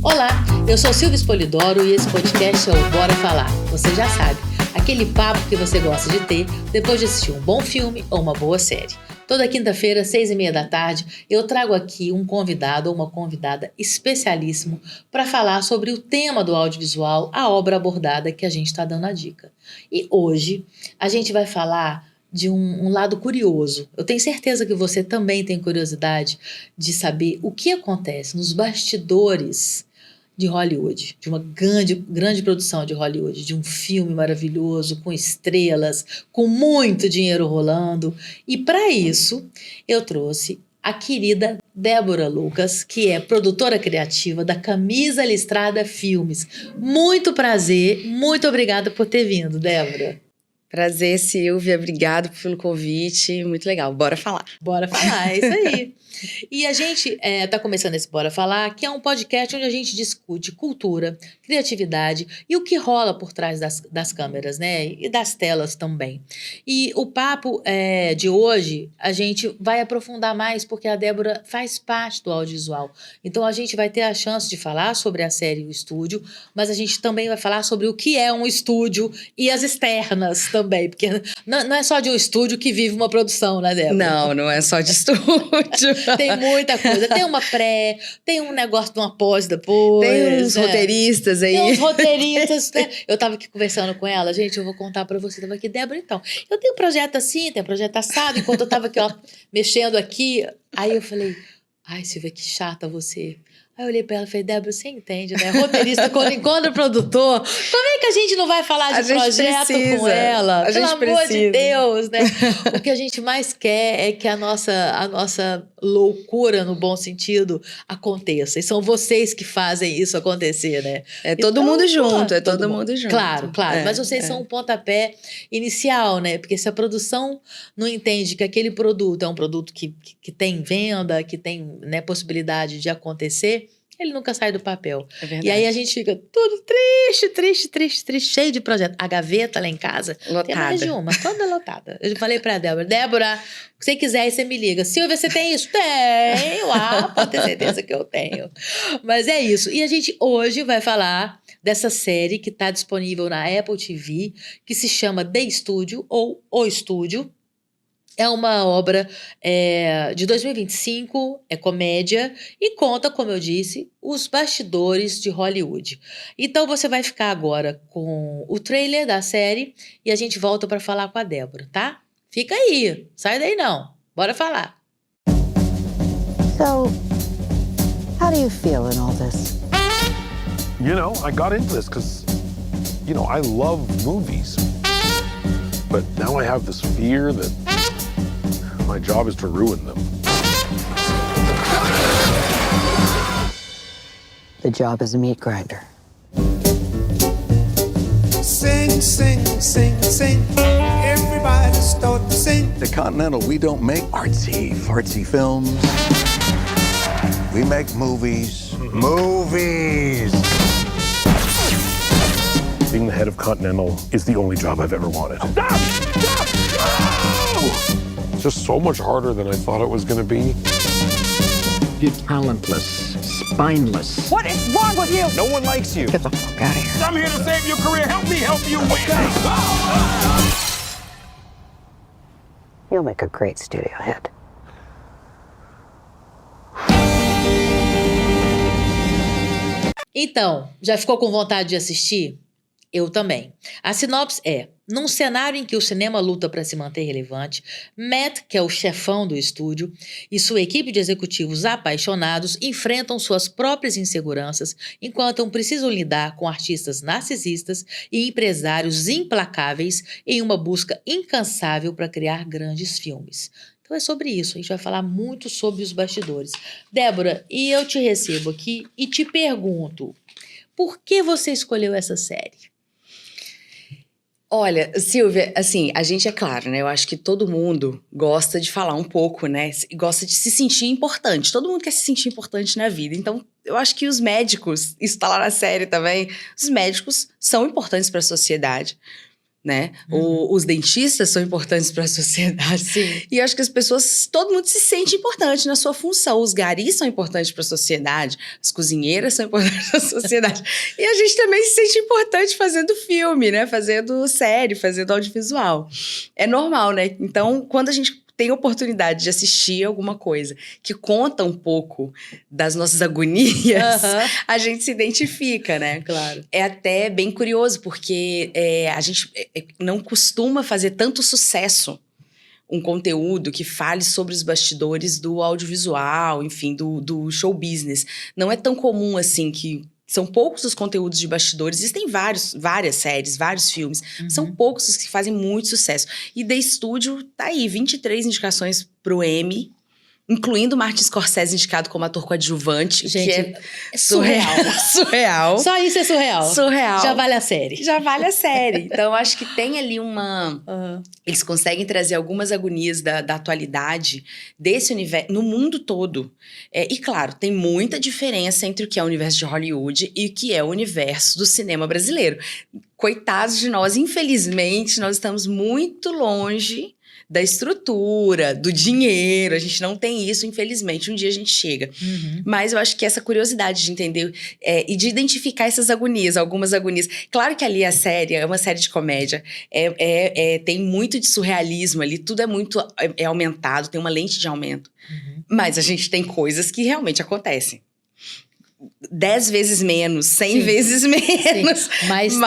Olá, eu sou Silvia Spolidoro e esse podcast é o Bora Falar. Você já sabe, aquele papo que você gosta de ter depois de assistir um bom filme ou uma boa série. Toda quinta-feira, 6h30 da tarde, eu trago aqui um convidado ou uma convidada especialíssimo para falar sobre o tema do audiovisual, a obra abordada que a gente está dando a dica. E hoje a gente vai falar de um lado curioso. Eu tenho certeza que você também tem curiosidade de saber o que acontece nos bastidores de Hollywood, de uma grande produção de Hollywood, de um filme maravilhoso, com estrelas, com muito dinheiro rolando. E para isso, eu trouxe a querida Débora Lucas, que é produtora criativa da Camisa Listrada Filmes. Muito prazer, muito obrigada por ter vindo, Débora. Prazer, Silvia, obrigado pelo convite, muito legal, bora falar. Bora falar, é isso aí. E a gente está começando esse Bora Falar, que é um podcast onde a gente discute cultura, criatividade e o que rola por trás das câmeras, né? E das telas também. E o papo de hoje, a gente vai aprofundar mais, porque a Débora faz parte do audiovisual. Então a gente vai ter a chance de falar sobre a série e o estúdio, mas a gente também vai falar sobre o que é um estúdio e as externas também, porque não é só de um estúdio que vive uma produção, né, Débora? Não é só de estúdio. Tem muita coisa. Tem uma pré, tem um negócio de uma pós depois. Tem uns roteiristas aí. Tem uns roteiristas, né? Eu tava aqui conversando com ela, gente, eu vou contar pra você. Tava aqui, Débora, então, eu tenho projeto assim, tenho projeto assado. Enquanto eu tava aqui, ó, mexendo aqui, aí eu falei, ai, Silvia, que chata você. Aí eu olhei pra ela e falei, Débora, você entende, né? Roteirista, quando encontra produtor, como é que a gente não vai falar de projeto com ela? Pelo amor de Deus, né? O que a gente mais quer é que a nossa loucura, no bom sentido, aconteça. E são vocês que fazem isso acontecer, né? É todo mundo junto, é todo mundo junto. Claro. Mas vocês são um pontapé inicial, né? Porque se a produção não entende que aquele produto é um produto que tem venda, que tem, né, possibilidade de acontecer, ele nunca sai do papel. É verdade. E aí a gente fica tudo triste, cheio de projetos. A gaveta lá em casa lotada. Tem mais de uma, toda lotada. Eu falei pra Débora, se você quiser aí você me liga. Silvia, você tem isso? Tenho, pode ter certeza que eu tenho. Mas é isso. E a gente hoje vai falar dessa série que está disponível na Apple TV, que se chama The Studio ou O Estúdio. É uma obra de 2025, é comédia e conta, como eu disse, os bastidores de Hollywood. Então você vai ficar agora com o trailer da série e a gente volta para falar com a Débora, tá? Fica aí, sai daí não. Bora falar. So, how do you feel in all this? You know, I got into this because, I love movies. But now I have this fear that my job is to ruin them. The job is a meat grinder. Sing, sing, sing, sing. Everybody start to sing. At Continental, we don't make artsy films. We make movies. Movies! Being the head of Continental is the only job I've ever wanted. Stop! No! It's just so much harder than I thought it was going to be. You're talentless, spineless. What is wrong with you? No one likes you. Get the fuck out of here. I'm here to save your career. Help me help you win. You'll make a great studio head. Então, já ficou com vontade de assistir? Eu também. A sinopse é: num cenário em que o cinema luta para se manter relevante, Matt, que é o chefão do estúdio, e sua equipe de executivos apaixonados enfrentam suas próprias inseguranças enquanto precisam lidar com artistas narcisistas e empresários implacáveis em uma busca incansável para criar grandes filmes. Então é sobre isso, a gente vai falar muito sobre os bastidores. Débora, e eu te recebo aqui e te pergunto, por que você escolheu essa série? Olha, Silvia, assim, a gente é claro, né? Eu acho que todo mundo gosta de falar um pouco, né? Gosta de se sentir importante. Todo mundo quer se sentir importante na vida. Então, eu acho que os médicos, isso tá lá na série também, os médicos são importantes para a sociedade. né? Os dentistas são importantes para a sociedade. Sim. E eu acho que as pessoas, todo mundo se sente importante na sua função. Os garis são importantes para a sociedade, as cozinheiras são importantes para a sociedade. E a gente também se sente importante fazendo filme, né? Fazendo série, fazendo audiovisual. É normal, né? Então, quando a gente tem oportunidade de assistir alguma coisa que conta um pouco das nossas agonias, a gente se identifica, né? Claro. É até bem curioso, porque a gente não costuma fazer tanto sucesso um conteúdo que fale sobre os bastidores do audiovisual, enfim, do show business. Não é tão comum assim que... São poucos os conteúdos de bastidores. Existem várias séries, vários filmes. São poucos os que fazem muito sucesso. E The Studio tá aí, 23 indicações pro Emmy, incluindo Martin Scorsese indicado como ator coadjuvante, Gente, que é surreal. Surreal. Só isso é surreal. Surreal. Já vale a série. Já vale a série. Então, acho que tem ali uma... Eles conseguem trazer algumas agonias da atualidade desse universo, no mundo todo. E, claro, tem muita diferença entre o que é o universo de Hollywood e o que é o universo do cinema brasileiro. Coitados de nós, infelizmente, nós estamos muito longe da estrutura, do dinheiro. A gente não tem isso, infelizmente. Um dia a gente chega. Mas eu acho que essa curiosidade de entender e de identificar essas agonias, algumas agonias. Claro que ali a série é uma série de comédia. Tem muito de surrealismo ali. Tudo é muito aumentado, tem uma lente de aumento. Mas a gente tem coisas que realmente acontecem. 10 vezes menos, 100 vezes menos. Sim. Mas tem,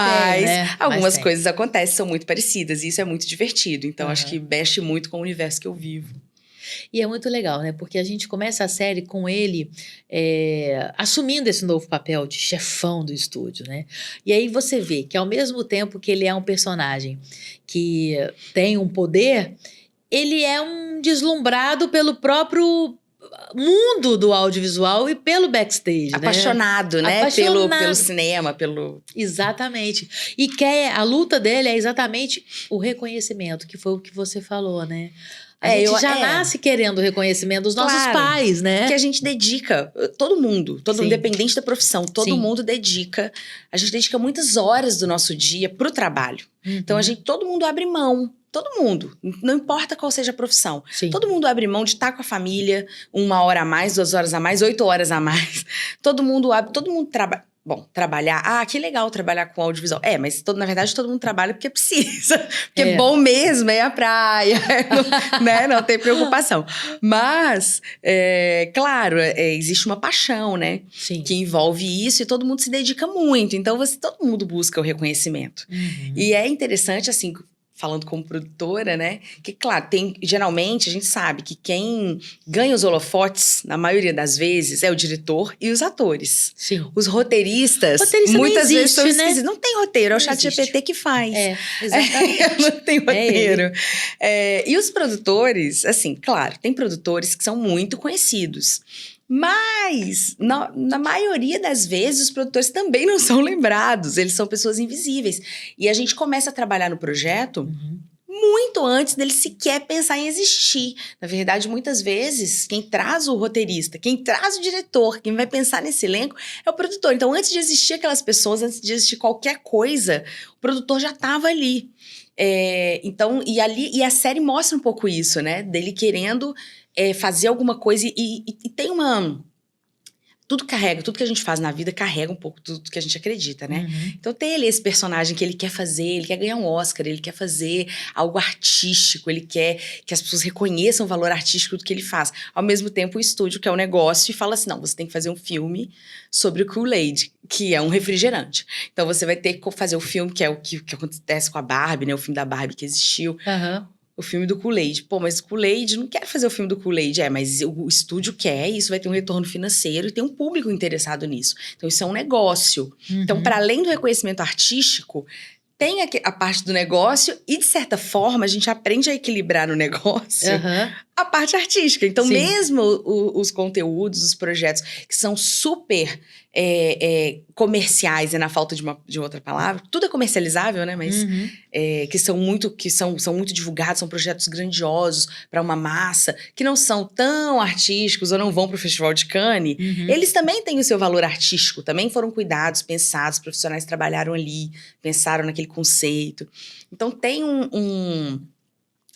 né? Algumas coisas acontecem, são muito parecidas. E isso é muito divertido. Então, acho que mexe muito com o universo que eu vivo. E é muito legal, né? Porque a gente começa a série com ele assumindo esse novo papel de chefão do estúdio, né? E aí você vê que ao mesmo tempo que ele é um personagem que tem um poder, ele é um deslumbrado pelo próprio mundo do audiovisual e pelo backstage, apaixonado, né? Apaixonado. Pelo cinema, pelo... Exatamente. E a luta dele é exatamente o reconhecimento, que foi o que você falou, né? A gente já nasce querendo o reconhecimento dos nossos pais, né? Que a gente dedica, todo mundo, independente da profissão, todo mundo dedica. A gente dedica muitas horas do nosso dia pro trabalho. Então, todo mundo abre mão. Todo mundo, não importa qual seja a profissão. Sim. Todo mundo abre mão de estar com a família 1 hora a mais, 2 horas a mais, 8 horas a mais. Todo mundo trabalha. Bom, trabalhar... que legal trabalhar com audiovisual. Mas na verdade todo mundo trabalha porque precisa. Porque bom mesmo é a praia, né? Não tem preocupação. Mas, claro, existe uma paixão, né? Sim. Que envolve isso e todo mundo se dedica muito. Então, todo mundo busca o reconhecimento. E é interessante, assim... Falando como produtora, né? Que, claro, geralmente a gente sabe que quem ganha os holofotes, na maioria das vezes, é o diretor e os atores. Sim. Os roteiristas, Roteirista muitas vezes são esquisitos. Não tem roteiro, é o ChatGPT que faz. Exatamente. Não tem roteiro. E os produtores, assim, claro, tem produtores que são muito conhecidos. Mas, na maioria das vezes, os produtores também não são lembrados. Eles são pessoas invisíveis. E a gente começa a trabalhar no projeto muito antes dele sequer pensar em existir. Na verdade, muitas vezes, quem traz o roteirista, quem traz o diretor, quem vai pensar nesse elenco é o produtor. Então, antes de existir aquelas pessoas, antes de existir qualquer coisa, o produtor já estava ali. E a série mostra um pouco isso, né? Dele querendo... fazer alguma coisa e tem uma... Tudo que a gente faz na vida carrega um pouco tudo que a gente acredita, né? Então tem ali esse personagem que ele quer fazer, ele quer ganhar um Oscar, ele quer fazer algo artístico, ele quer que as pessoas reconheçam o valor artístico do que ele faz. Ao mesmo tempo, o estúdio quer um negócio e fala assim, não, você tem que fazer um filme sobre o Kool-Aid, que é um refrigerante. Então você vai ter que fazer o filme, que é o que acontece com a Barbie, né? O filme da Barbie que existiu. O filme do Kool-Aid. Pô, mas o Kool-Aid, não quero fazer o filme do Kool-Aid. Mas o estúdio quer, e isso vai ter um retorno financeiro e tem um público interessado nisso. Então, isso é um negócio. Então, para além do reconhecimento artístico, tem a parte do negócio e, de certa forma, a gente aprende a equilibrar no negócio a parte artística. Então, mesmo os conteúdos, os projetos que são super comerciais, na falta de outra palavra, tudo é comercializável, né? Mas que são muito divulgados, são projetos grandiosos para uma massa, que não são tão artísticos ou não vão para o Festival de Cannes, eles também têm o seu valor artístico, também foram cuidados, pensados, profissionais trabalharam ali, pensaram naquele conceito. Então tem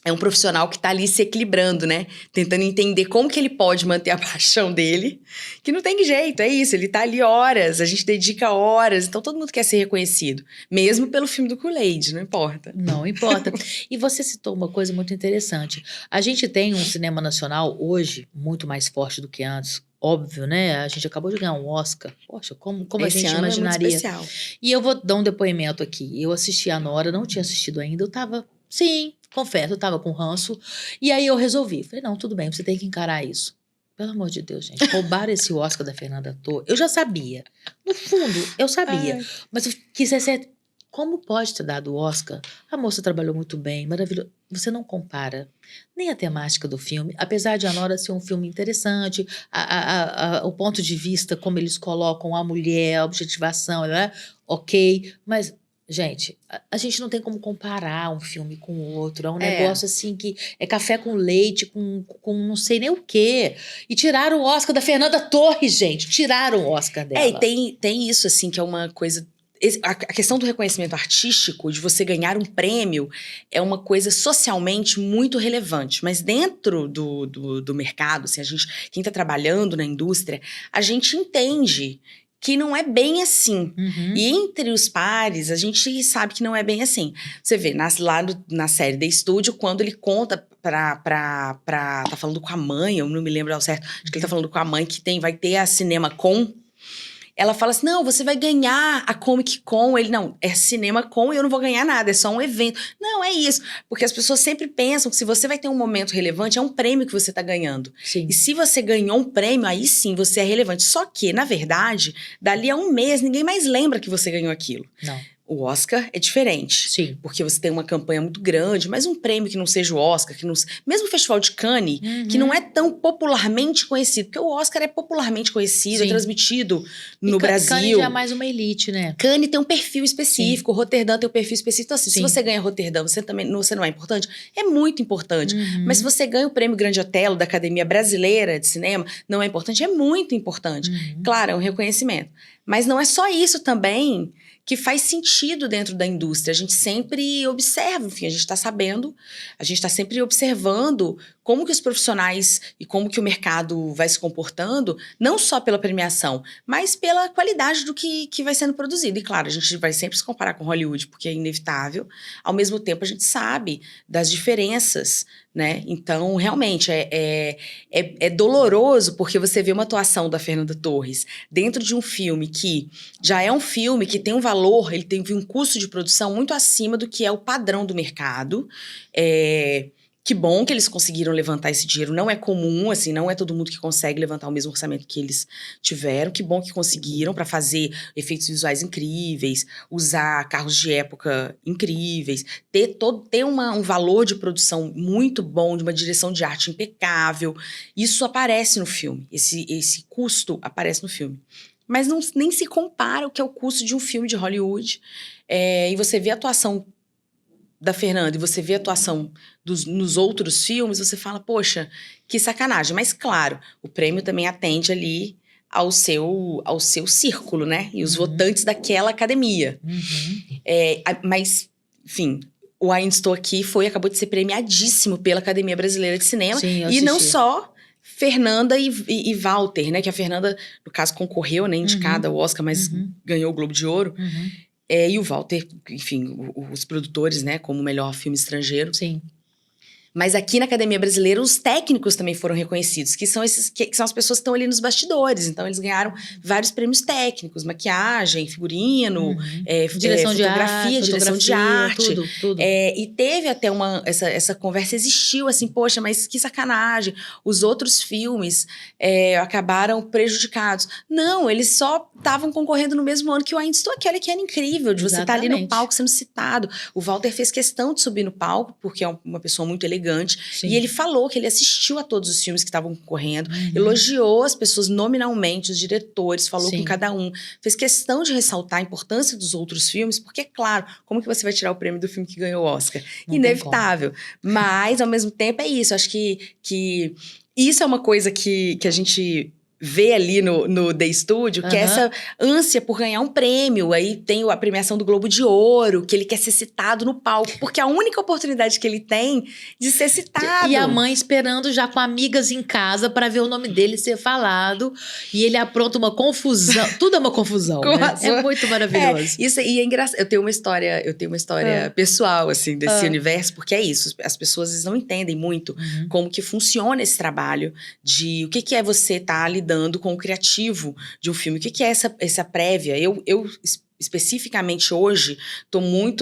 é um profissional que está ali se equilibrando, né? Tentando entender como que ele pode manter a paixão dele, que não tem jeito, é isso, ele tá ali horas, a gente dedica horas, então todo mundo quer ser reconhecido, mesmo pelo filme do Kool-Aid, não importa. Não importa. E você citou uma coisa muito interessante. A gente tem um cinema nacional hoje muito mais forte do que antes, óbvio, né? A gente acabou de ganhar um Oscar. Poxa, como a Esse gente ano imaginaria? é muito especial. E eu vou dar um depoimento aqui. Eu assisti a Nora, não tinha assistido ainda, eu tava... Sim, confesso, eu tava com ranço. E aí eu resolvi. Falei, não, tudo bem, você tem que encarar isso. Pelo amor de Deus, gente. Roubaram esse Oscar da Fernanda Torres. Eu já sabia. No fundo, eu sabia. Ai. Mas eu quis ser... Como pode ter dado o Oscar? A moça trabalhou muito bem, maravilhoso. Você não compara nem a temática do filme, apesar de a Nora ser um filme interessante, o ponto de vista, como eles colocam a mulher, a objetivação, né? Ok, mas... Gente, a gente não tem como comparar um filme com o outro. É um negócio assim que é café com leite, com não sei nem o quê. E tiraram o Oscar da Fernanda Torres, gente. Tiraram o Oscar dela. E tem isso, assim, que é uma coisa... A questão do reconhecimento artístico, de você ganhar um prêmio, é uma coisa socialmente muito relevante. Mas dentro do mercado, assim, quem está trabalhando na indústria, a gente entende que não é bem assim. E entre os pares, a gente sabe que não é bem assim. Você vê, lá na série The Studio, quando ele conta tá falando com a mãe, eu não me lembro ao certo, acho que ele tá falando com a mãe que vai ter a CinemaCon. Ela fala assim, não, você vai ganhar a Comic Con. Ele, não, é CinemaCon e eu não vou ganhar nada, é só um evento. Não, é isso. Porque as pessoas sempre pensam que se você vai ter um momento relevante, é um prêmio que você tá ganhando. Sim. E se você ganhou um prêmio, aí sim você é relevante. Só que, na verdade, dali a um mês, ninguém mais lembra que você ganhou aquilo. Não. O Oscar é diferente. Sim. Porque você tem uma campanha muito grande, mas um prêmio que não seja o Oscar, mesmo o Festival de Cannes, que não é tão popularmente conhecido, porque o Oscar é popularmente conhecido, Sim. é transmitido no e Brasil. Cannes já é mais uma elite, né? Cannes tem um perfil específico, Roterdã tem um perfil específico. Então, assim, Sim. se você ganha Roterdã, você não é importante? É muito importante. Mas se você ganha o Prêmio Grande Otelo da Academia Brasileira de Cinema, não é importante? É muito importante. Claro, é um reconhecimento. Mas não é só isso também que faz sentido dentro da indústria. A gente sempre observa, enfim, a gente está sempre observando como que os profissionais e como que o mercado vai se comportando, não só pela premiação, mas pela qualidade do que vai sendo produzido. E claro, a gente vai sempre se comparar com Hollywood, porque é inevitável. Ao mesmo tempo, a gente sabe das diferenças, né? Então, realmente, é doloroso, porque você vê uma atuação da Fernanda Torres dentro de um filme que já é um filme que tem um valor, ele tem um custo de produção muito acima do que é o padrão do mercado. Que bom que eles conseguiram levantar esse dinheiro. Não é comum, assim, não é todo mundo que consegue levantar o mesmo orçamento que eles tiveram. Que bom que conseguiram para fazer efeitos visuais incríveis, usar carros de época incríveis, ter um valor de produção muito bom, de uma direção de arte impecável. Isso aparece no filme. Esse custo aparece no filme. Mas nem se compara o que é o custo de um filme de Hollywood. E você vê a atuação da Fernanda e você vê a atuação nos outros filmes, você fala, poxa, que sacanagem. Mas, claro, o prêmio também atende ali ao seu círculo, né? E os votantes daquela academia. Mas, enfim, o Ainda Estou Aqui acabou de ser premiadíssimo pela Academia Brasileira de Cinema. Sim, eu e não assisti. só Fernanda e Walter, né? Que a Fernanda, no caso, concorreu, né? Indicada ao Oscar, mas ganhou o Globo de Ouro. E o Walter, enfim, os produtores, né, como o melhor filme estrangeiro. Sim. Mas aqui na Academia Brasileira, os técnicos também foram reconhecidos, que são as pessoas que estão ali nos bastidores. Então, eles ganharam vários prêmios técnicos, maquiagem, figurino, Direção de fotografia, arte, direção de arte. Tudo. E teve até essa conversa existiu, assim, poxa, mas que sacanagem. Os outros filmes acabaram prejudicados. Não, eles só estavam concorrendo no mesmo ano que o Ainda Estou Aqui. Olha que era incrível, de você estar ali no palco sendo citado. O Walter fez questão de subir no palco, porque é uma pessoa muito elegante, elegante. Sim. E ele falou que ele assistiu a todos os filmes que estavam concorrendo, elogiou as pessoas nominalmente, os diretores, falou Sim. com cada um. Fez questão de ressaltar a importância dos outros filmes, porque, é claro, como que você vai tirar o prêmio do filme que ganhou o Oscar? Não tem Inevitável. Mas, ao mesmo tempo, é isso. Acho que isso é uma coisa que a gente vê ali no The Studio, que é essa ânsia por ganhar um prêmio. Aí tem a premiação do Globo de Ouro, que ele quer ser citado no palco, porque é a única oportunidade que ele tem de ser citado. E a mãe esperando já com amigas em casa pra ver o nome dele ser falado. E ele apronta uma confusão. Tudo é uma confusão, Com né? a sua- É muito maravilhoso. Isso, e é engraçado. Eu tenho uma história pessoal, assim, desse universo, porque é isso. As pessoas às vezes, não entendem muito como que funciona esse trabalho de o que é você estar lidando com o criativo de um filme. O que é essa prévia? Eu especificamente hoje,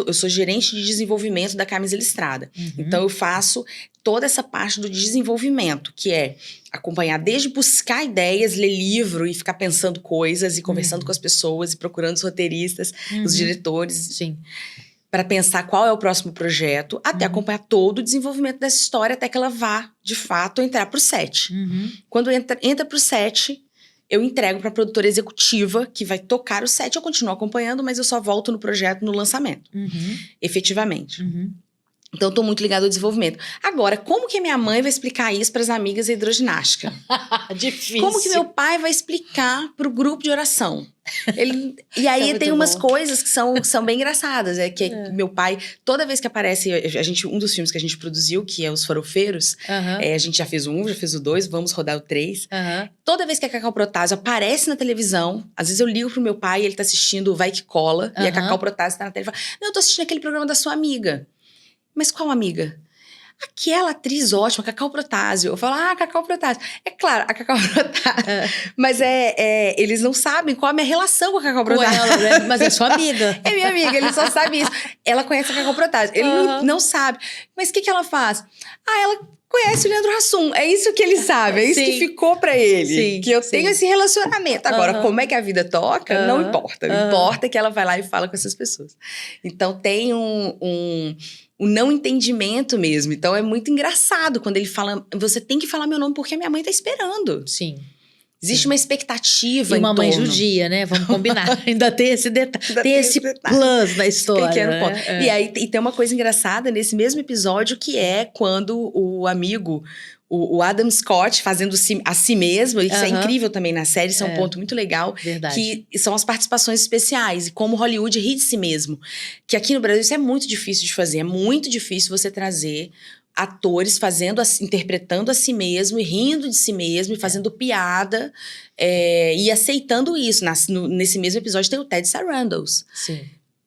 eu sou gerente de desenvolvimento da Camisa Listrada. Então, eu faço toda essa parte do desenvolvimento, que é acompanhar desde buscar ideias, ler livro e ficar pensando coisas e conversando com as pessoas e procurando os roteiristas, os diretores. Sim. Para pensar qual é o próximo projeto, até acompanhar todo o desenvolvimento dessa história, até que ela vá, de fato, entrar pro set. Quando entra pro set, eu entrego para a produtora executiva, que vai tocar o set. Eu continuo acompanhando, mas eu só volto no projeto no lançamento, efetivamente. Então, eu tô muito ligada ao desenvolvimento. Agora, como que minha mãe vai explicar isso para as amigas da hidroginástica? Difícil. Como que meu pai vai explicar pro grupo de oração? E aí muito tem umas bom. coisas que são bem engraçadas. Meu pai, toda vez que aparece, um dos filmes que a gente produziu, que é Os Farofeiros, a gente já fez o 1, já fez o 2, vamos rodar o 3. Toda vez que a Cacau Protásio aparece na televisão, às vezes eu ligo pro meu pai e ele tá assistindo o Vai Que Cola, e a Cacau Protásio tá na televisão e fala: não, eu tô assistindo aquele programa da sua amiga. Mas qual amiga? Aquela atriz ótima, Cacau Protásio. Eu falo, Cacau Protásio. É claro, a Cacau Protásio. Mas eles não sabem qual é a minha relação com a Cacau Com Protásio. ela, né? Mas é sua amiga. É minha amiga, ele só sabe isso. Ela conhece a Cacau Protásio. Ele não sabe. Mas o que ela faz? Ela conhece o Leandro Hassum. É isso que ele sabe. É isso que ficou pra ele. Sim, que eu tenho esse relacionamento. Agora, como é que a vida toca, não importa. O importa é que ela vai lá e fala com essas pessoas. Então, tem um não entendimento mesmo. Então, é muito engraçado quando ele fala... Você tem que falar meu nome porque a minha mãe tá esperando. Sim. Existe uma expectativa E uma mãe torno. judia, né? Vamos combinar. Ainda tem esse detalhe. Ainda Tem esse detalhe. plus na história, Pequeno né? ponto. E aí tem uma coisa engraçada nesse mesmo episódio, que é quando o amigo, o Adam Scott, fazendo a si mesmo, isso é incrível também na série, isso é um ponto muito legal. Verdade. Que são as participações especiais, e como Hollywood ri de si mesmo. Que aqui no Brasil isso é muito difícil de fazer, é muito difícil você trazer atores interpretando a si mesmo e rindo de si mesmo e fazendo piada e aceitando isso. Nesse mesmo episódio tem o Ted Sarandos, Sim.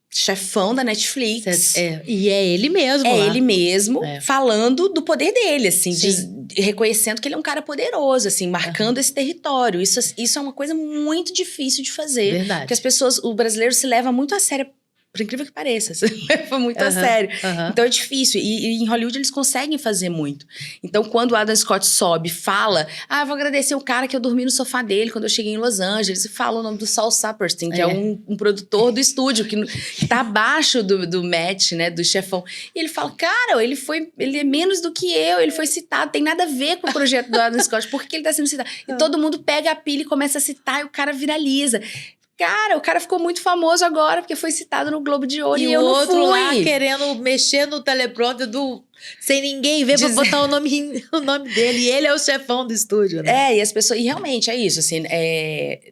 chefão da Netflix. E é ele mesmo. É lá. ele mesmo, falando do poder dele, assim, Sim. reconhecendo que ele é um cara poderoso, assim, marcando esse território. Isso é uma coisa muito difícil de fazer. Verdade. Porque o brasileiro se leva muito a sério, por incrível que pareça, se leva muito a sério. Então é difícil. E em Hollywood eles conseguem fazer muito. Então, quando o Adam Scott sobe e fala: eu vou agradecer o cara que eu dormi no sofá dele quando eu cheguei em Los Angeles, e fala o nome do Saul Saperstein, que é um produtor do estúdio, que tá abaixo do Matt, né, do chefão. E ele fala: cara, ele é menos do que eu, ele foi citado, tem nada a ver com o projeto do Adam Scott, por que ele tá sendo citado? E todo mundo pega a pilha e começa a citar, e o cara viraliza. Cara, o cara ficou muito famoso agora, porque foi citado no Globo de Ouro e eu o não outro fui. lá querendo mexer no teleprompter sem ninguém ver pra botar o nome dele. E ele é o chefão do estúdio, né? E as pessoas... E realmente é isso, assim,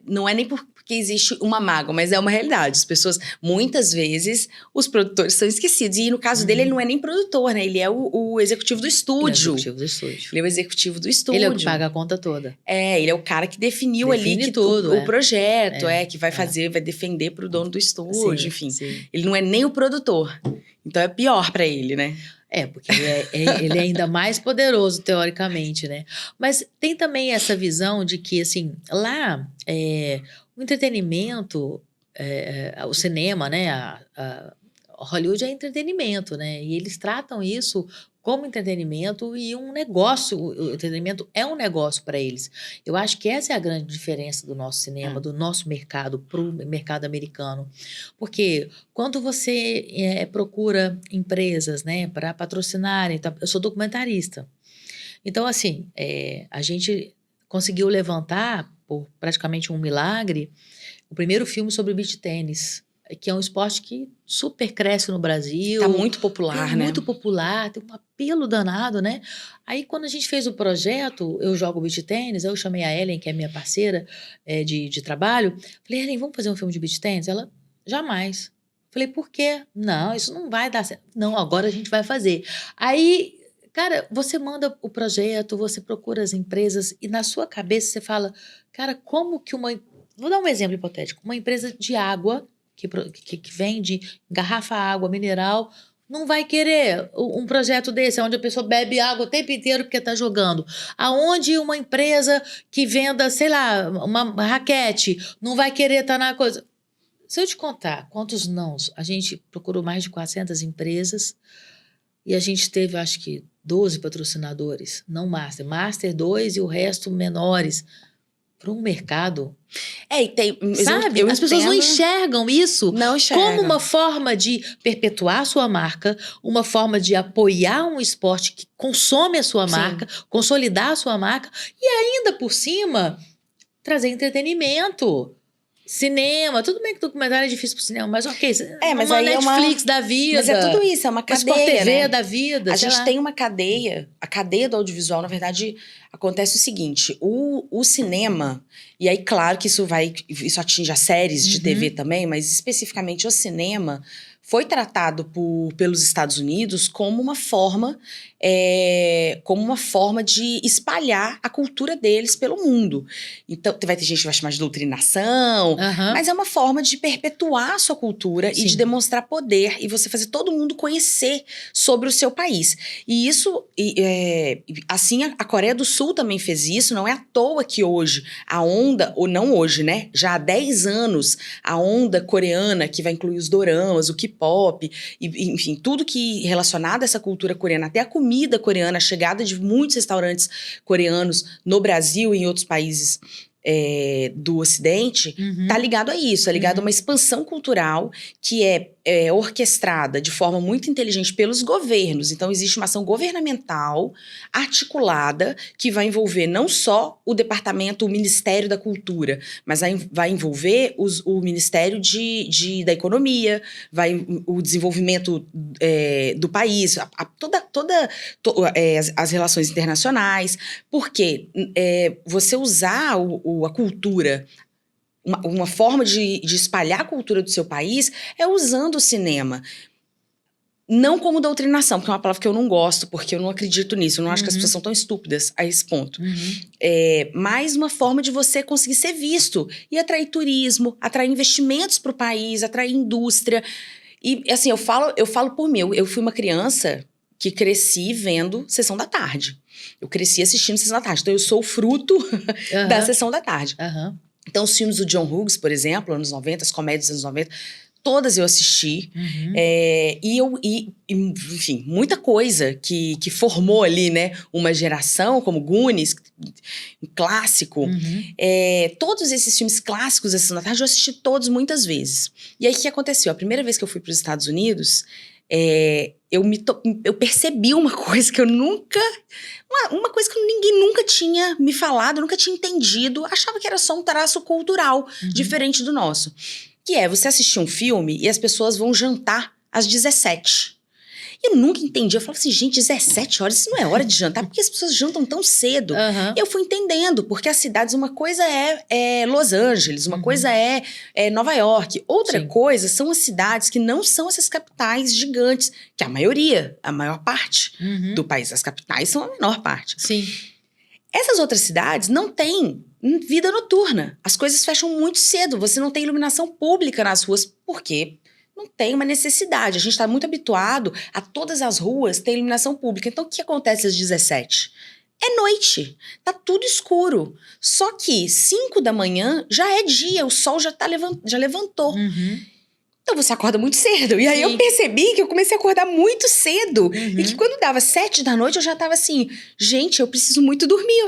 não é nem porque existe uma mágoa, mas é uma realidade. As pessoas, muitas vezes, os produtores são esquecidos. E no caso dele, ele não é nem produtor, né? Ele é o executivo do estúdio. Ele é o executivo do estúdio. Ele é o executivo do estúdio. Ele é o que paga a conta toda. Ele é o cara que definiu Define ali que tudo, o projeto, que vai fazer, vai defender pro dono do estúdio, enfim. Sim. Ele não é nem o produtor. Então é pior pra ele, né? Porque ele é ainda mais poderoso, teoricamente, né? Mas tem também essa visão de que, assim, lá, o entretenimento, o cinema, né? Hollywood é entretenimento, né? E eles tratam isso como entretenimento e um negócio. O entretenimento é um negócio para eles. Eu acho que essa é a grande diferença do nosso cinema, do nosso mercado para o mercado americano. Porque quando você procura empresas, né, para patrocinarem, eu sou documentarista. Então, assim, a gente conseguiu levantar, por praticamente um milagre, o primeiro filme sobre beach tênis, que é um esporte que super cresce no Brasil. Tá muito popular, né? Muito popular, tem um apelo danado, né? Aí, quando a gente fez o projeto, eu jogo beach tênis, eu chamei a Ellen, que é minha parceira de trabalho, falei, Ellen, vamos fazer um filme de beach tênis? Ela, jamais. Falei, por quê? Não, isso não vai dar certo. Não, agora a gente vai fazer. Aí, cara, você manda o projeto, você procura as empresas e na sua cabeça você fala, cara, como que uma... Vou dar um exemplo hipotético. Uma empresa de água que vende garrafa água mineral não vai querer um projeto desse, onde a pessoa bebe água o tempo inteiro porque está jogando. Aonde uma empresa que venda, sei lá, uma raquete não vai querer estar na coisa. Se eu te contar quantos nãos, a gente procurou mais de 400 empresas e a gente teve, acho que, 12 patrocinadores, não master. Master 2 e o resto menores. Para um mercado. E tem... Sabe? As pessoas não enxergam isso como uma forma de perpetuar a sua marca, uma forma de apoiar um esporte que consome a sua marca, consolidar a sua marca e ainda por cima trazer entretenimento. Cinema, tudo bem que documentário é difícil pro cinema, mas ok, mas uma aí Netflix da vida. Mas é tudo isso, é uma cadeia, Sport TV né? da vida. A gente tem uma cadeia, a cadeia do audiovisual, na verdade, acontece o seguinte, o cinema, e aí claro que isso atinge as séries de TV também, mas especificamente o cinema foi tratado pelos Estados Unidos como uma forma de espalhar a cultura deles pelo mundo. Então, vai ter gente que vai chamar de doutrinação, mas é uma forma de perpetuar a sua cultura e de demonstrar poder e você fazer todo mundo conhecer sobre o seu país. E isso, assim, a Coreia do Sul também fez isso, não é à toa que hoje a onda, ou não hoje, né, já há 10 anos, a onda coreana, que vai incluir os doramas, o K-pop, enfim, tudo que relacionado a essa cultura coreana, até a comida coreana, a chegada de muitos restaurantes coreanos no Brasil e em outros países do Ocidente, tá ligado a isso, é ligado a uma expansão cultural que é orquestrada de forma muito inteligente pelos governos. Então, existe uma ação governamental articulada que vai envolver não só o departamento, o Ministério da Cultura, mas vai envolver o Ministério da Economia, o desenvolvimento do país, as relações internacionais, porque você usar a cultura, uma forma de espalhar a cultura do seu país é usando o cinema. Não como doutrinação, porque é uma palavra que eu não gosto, porque eu não acredito nisso. Eu não acho que as pessoas são tão estúpidas a esse ponto. Mas uma forma de você conseguir ser visto e atrair turismo, atrair investimentos para o país, atrair indústria. E, assim, eu falo por mim. Eu fui uma criança que cresci vendo Sessão da Tarde. Eu cresci assistindo Sessão da Tarde. Então, eu sou o fruto da Sessão da Tarde. Então, os filmes do John Hughes, por exemplo, anos 90, as comédias dos anos 90, todas eu assisti. Enfim, muita coisa que formou ali, né, uma geração, como Goonies, um clássico. Todos esses filmes clássicos da Sessão da Tarde, eu assisti todos muitas vezes. E aí, o que aconteceu? A primeira vez que eu fui para os Estados Unidos, eu percebi uma coisa que eu nunca... Uma coisa que ninguém nunca tinha me falado, nunca tinha entendido. Achava que era só um traço cultural diferente do nosso. Que é você assistir um filme e as pessoas vão jantar às 17. Eu nunca entendi. Eu falava assim, gente, 17 horas, isso não é hora de jantar. Por que as pessoas jantam tão cedo? Eu fui entendendo, porque as cidades, uma coisa é Los Angeles, uma coisa é Nova York. Outra coisa são as cidades que não são essas capitais gigantes, que a maior parte do país. As capitais são a menor parte. Essas outras cidades não têm vida noturna. As coisas fecham muito cedo. Você não tem iluminação pública nas ruas. Por quê? Não tem uma necessidade. A gente está muito habituado a todas as ruas ter iluminação pública. Então, o que acontece às 17? É noite. Tá tudo escuro. Só que 5 da manhã já é dia. O sol já levantou. Então você acorda muito cedo. E aí eu percebi que eu comecei a acordar muito cedo. E que quando dava 7 da noite, eu já tava assim, gente, eu preciso muito dormir.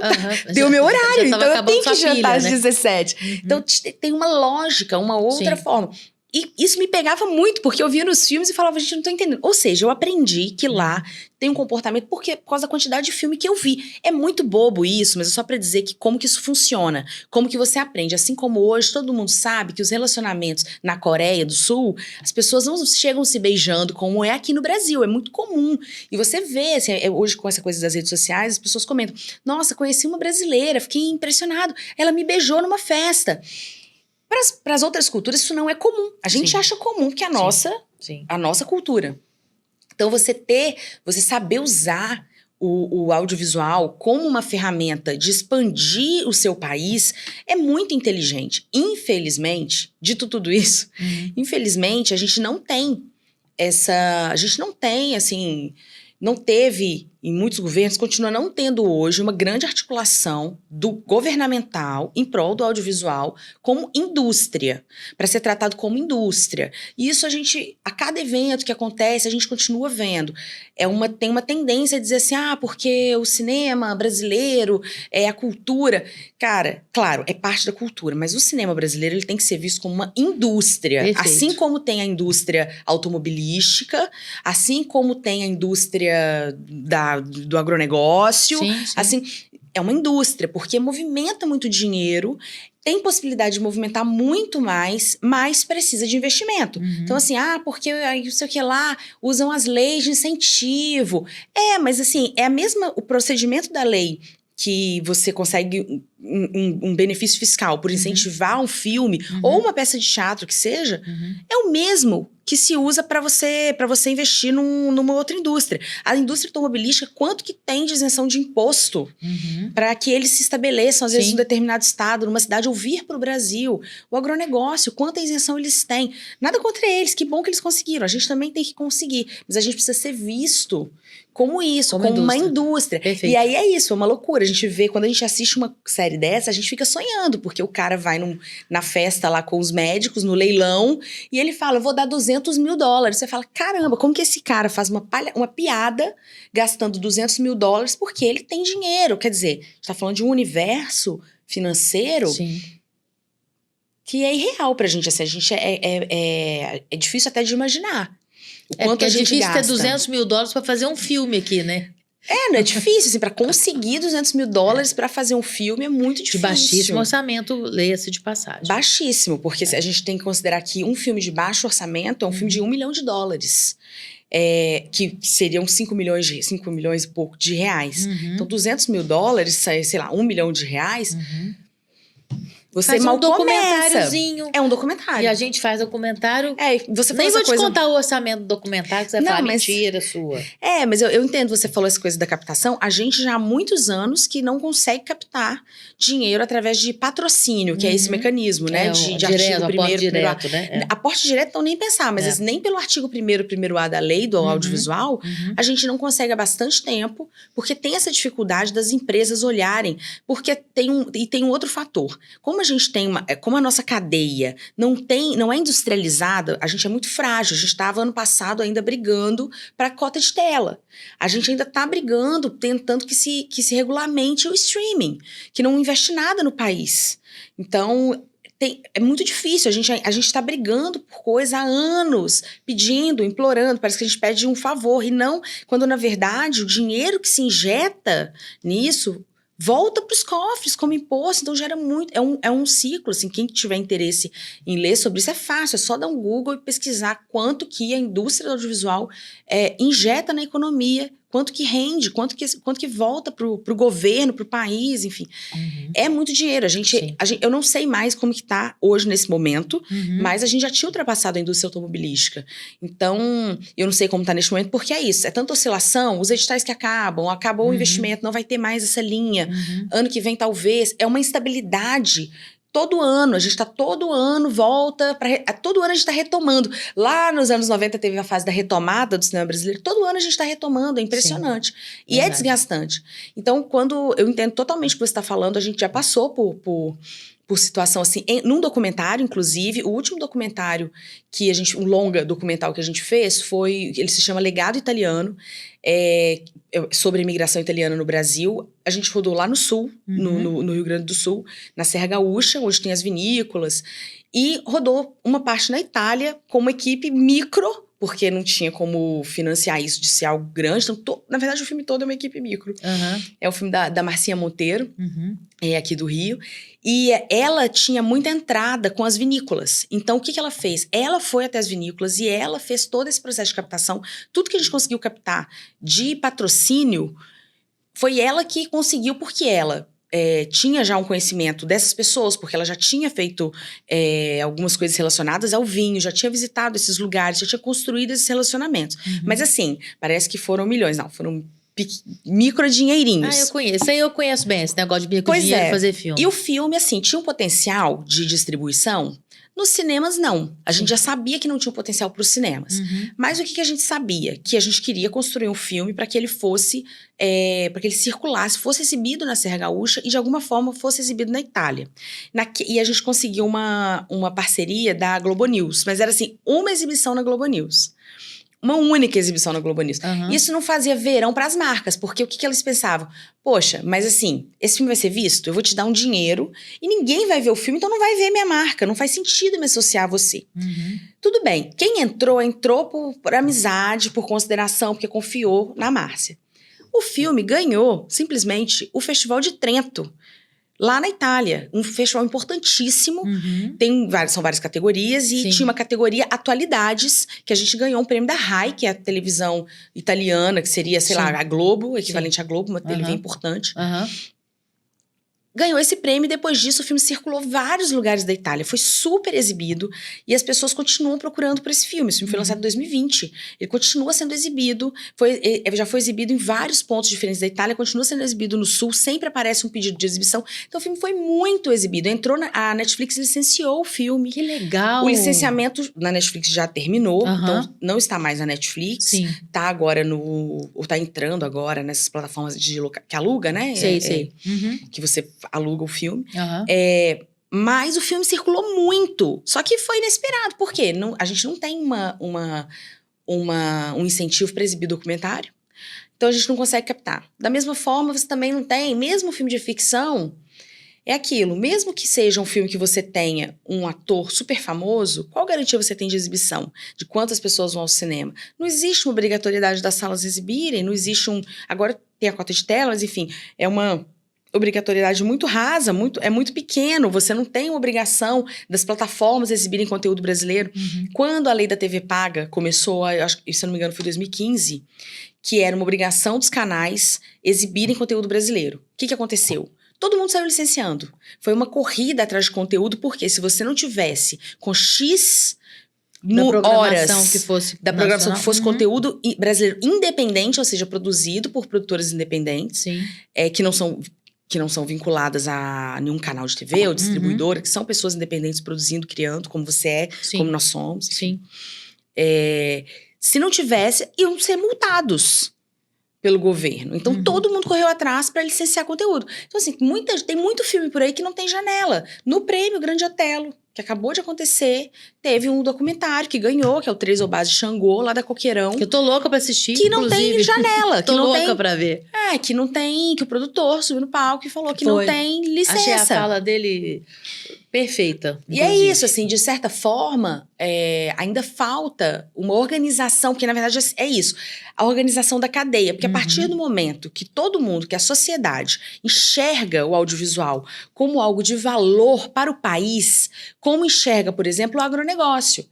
Deu meu horário, então eu tenho que jantar às 17. Então tem uma lógica, uma outra forma. E isso me pegava muito, porque eu via nos filmes e falava, gente, não tô entendendo. Ou seja, eu aprendi que lá tem um comportamento por causa da quantidade de filme que eu vi. É muito bobo isso, mas é só pra dizer que como que isso funciona, como que você aprende. Assim como hoje, todo mundo sabe que os relacionamentos na Coreia do Sul, as pessoas não chegam se beijando como é aqui no Brasil, é muito comum. E você vê, assim, hoje com essa coisa das redes sociais, as pessoas comentam, nossa, conheci uma brasileira, fiquei impressionado, ela me beijou numa festa. Para as outras culturas isso não é comum. A gente acha comum que é a nossa cultura. Então você saber usar o audiovisual como uma ferramenta de expandir o seu país é muito inteligente. Infelizmente, dito tudo isso, infelizmente a gente não tem assim, não teve, em muitos governos, continua não tendo hoje uma grande articulação governamental em prol do audiovisual como indústria, para ser tratado como indústria. E isso a cada evento que acontece, a gente continua vendo. Tem uma tendência a dizer assim, porque o cinema brasileiro é a cultura. Cara, claro, é parte da cultura, mas o cinema brasileiro ele tem que ser visto como uma indústria. Perfeito. Assim como tem a indústria automobilística, assim como tem a indústria do agronegócio, assim, é uma indústria, porque movimenta muito dinheiro, tem possibilidade de movimentar muito mais, mas precisa de investimento. Então, assim, porque não sei o que lá, usam as leis de incentivo. Mas assim, o procedimento da lei que você consegue um benefício fiscal por incentivar um filme ou uma peça de teatro que seja, é o mesmo que se usa para você investir numa outra indústria. A indústria automobilística, quanto que tem de isenção de imposto para que eles se estabeleçam, às vezes, em um determinado estado, numa cidade, ou vir para o Brasil. O agronegócio, quanta isenção eles têm. Nada contra eles, que bom que eles conseguiram. A gente também tem que conseguir, mas a gente precisa ser visto como isso, como uma indústria. Perfeito. E aí é isso, é uma loucura. A gente vê, quando a gente assiste uma série dessa, a gente fica sonhando, porque o cara vai na festa lá com os médicos, no leilão, e ele fala, eu vou dar $200 mil. Você fala, caramba, como que esse cara faz uma piada gastando $200 mil porque ele tem dinheiro? Quer dizer, a gente tá falando de um universo financeiro que é irreal pra gente. Assim, é difícil até de imaginar. Porque é difícil ter $200 mil pra fazer um filme aqui, né? Não é difícil, assim, pra conseguir $200 mil pra fazer um filme é muito difícil. De baixíssimo orçamento, leia-se de passagem. Baixíssimo, porque a gente tem que considerar que um filme de baixo orçamento é um filme de $1 milhão. Que seriam 5 milhões e pouco de reais. Então, $200 mil, sei lá, $1 milhão. Você faz mal um documentáriozinho. É um documentário. E a gente faz documentário. Você nem vou te contar o orçamento do documentário, que você vai falar, mentira sua. Mas eu entendo, você falou essa coisa da captação. A gente já há muitos anos que não consegue captar dinheiro através de patrocínio, que é esse mecanismo, né? De direto, artigo primeiro, direto, né? Aporte direto, então nem pensar, mas nem pelo artigo primeiro A da lei do audiovisual, a gente não consegue há bastante tempo, porque tem essa dificuldade das empresas olharem, porque tem um outro fator. Como a gente tem como a nossa cadeia não é industrializada, a gente é muito frágil. A gente estava ano passado ainda brigando para cota de tela. A gente ainda está brigando, tentando que se regulamente o streaming, que não investe nada no país. Então, é muito difícil. A gente está brigando por coisa há anos, pedindo, implorando. Parece que a gente pede um favor. E não, quando na verdade o dinheiro que se injeta nisso volta para os cofres como imposto, então gera muito, é um ciclo, assim, quem tiver interesse em ler sobre isso é fácil, é só dar um Google e pesquisar quanto que a indústria do audiovisual injeta na economia, quanto que rende, quanto que volta pro governo, pro país, enfim. É muito dinheiro. Eu não sei mais como que tá hoje nesse momento, mas a gente já tinha ultrapassado a indústria automobilística. Então, eu não sei como tá neste momento, porque é isso. É tanta oscilação, os editais que acabou o investimento, não vai ter mais essa linha. Ano que vem, talvez. É uma instabilidade. Todo ano, a gente tá todo ano, todo ano a gente tá retomando. Lá nos anos 90 teve a fase da retomada do cinema brasileiro, todo ano a gente tá retomando, é impressionante. E é desgastante. Então, quando eu entendo totalmente o que você tá falando, a gente já passou por por situação assim, num documentário, inclusive, o último documentário um longa documental que a gente fez ele se chama Legado Italiano, sobre a imigração italiana no Brasil. A gente rodou lá no sul, no Rio Grande do Sul, na Serra Gaúcha, onde tem as vinícolas, e rodou uma parte na Itália com uma equipe micro, porque não tinha como financiar isso de ser algo grande. Então, na verdade, o filme todo é uma equipe micro. É o filme da Marcinha Monteiro, aqui do Rio. E ela tinha muita entrada com as vinícolas. Então, o que ela fez? Ela foi até as vinícolas e ela fez todo esse processo de captação. Tudo que a gente conseguiu captar de patrocínio, foi ela que conseguiu, porque ela tinha já um conhecimento dessas pessoas, porque ela já tinha feito algumas coisas relacionadas ao vinho, já tinha visitado esses lugares, já tinha construído esses relacionamentos. Mas assim, parece que foram milhões. Não, foram micro dinheirinhos. Eu conheço. Isso aí eu conheço bem, esse negócio de micro dinheiro fazer filme. E o filme, assim, tinha um potencial de distribuição. Nos cinemas, não. A gente já sabia que não tinha um potencial para os cinemas. Mas o que a gente sabia? Que a gente queria construir um filme para que ele fosse, para que ele circulasse, fosse exibido na Serra Gaúcha e de alguma forma fosse exibido na Itália. E a gente conseguiu uma parceria da Globo News, mas era assim, uma exibição na Globo News. Uma única exibição na Globo News. Isso não fazia verão para as marcas, porque o que eles pensavam? Poxa, mas assim, esse filme vai ser visto? Eu vou te dar um dinheiro e ninguém vai ver o filme, então não vai ver minha marca. Não faz sentido me associar a você. Tudo bem, quem entrou por amizade, por consideração, porque confiou na Márcia. O filme ganhou, simplesmente, o Festival de Trento, lá na Itália, um festival importantíssimo, são várias categorias, e tinha uma categoria Atualidades, que a gente ganhou um prêmio da RAI, que é a televisão italiana, que seria, sei lá, a Globo, equivalente à Globo, uma TV importante. Ganhou esse prêmio e depois disso o filme circulou vários lugares da Itália. Foi super exibido e as pessoas continuam procurando por esse filme. Esse filme foi lançado em 2020. Ele continua sendo exibido, já foi exibido em vários pontos diferentes da Itália, continua sendo exibido no Sul, sempre aparece um pedido de exibição. Então o filme foi muito exibido. A Netflix licenciou o filme. Que legal! O licenciamento na Netflix já terminou, então não está mais na Netflix. Sim. Tá agora tá entrando agora nessas plataformas que aluga, né? Sei. Que você aluga o filme. Mas o filme circulou muito. Só que foi inesperado. Por quê? A gente não tem um incentivo para exibir documentário. Então a gente não consegue captar. Da mesma forma, você também não tem, mesmo filme de ficção, é aquilo. Mesmo que seja um filme que você tenha um ator super famoso, qual garantia você tem de exibição? De quantas pessoas vão ao cinema? Não existe uma obrigatoriedade das salas exibirem, não existe agora tem a cota de tela, mas enfim, é uma obrigatoriedade muito rasa, é muito pequeno. Você não tem uma obrigação das plataformas exibirem conteúdo brasileiro. Quando a lei da TV paga começou, se eu não me engano foi em 2015, que era uma obrigação dos canais exibirem conteúdo brasileiro. O que aconteceu? Todo mundo saiu licenciando. Foi uma corrida atrás de conteúdo, porque se você não tivesse com X horas da programação que fosse conteúdo brasileiro independente, ou seja, produzido por produtoras independentes, que não são vinculadas a nenhum canal de TV ou distribuidora, que são pessoas independentes produzindo, criando, como você é, como nós somos. Se não tivesse, iam ser multados pelo governo. Então, todo mundo correu atrás para licenciar conteúdo. Então, assim, tem muito filme por aí que não tem janela. No prêmio Grande Otelo, que acabou de acontecer, teve um documentário que ganhou, que é o Três Obás de Xangô, lá da Coqueirão. Que eu tô louca pra assistir, que não tem janela. Tô louca pra ver. Que não tem, que o produtor subiu no palco e falou que não tem licença. Achei a fala dele perfeita. E é isso, assim, de certa forma, ainda falta uma organização, que na verdade é isso, a organização da cadeia, porque a partir do momento que todo mundo, que a sociedade enxerga o audiovisual como algo de valor para o país, como enxerga, por exemplo, o agronegócio.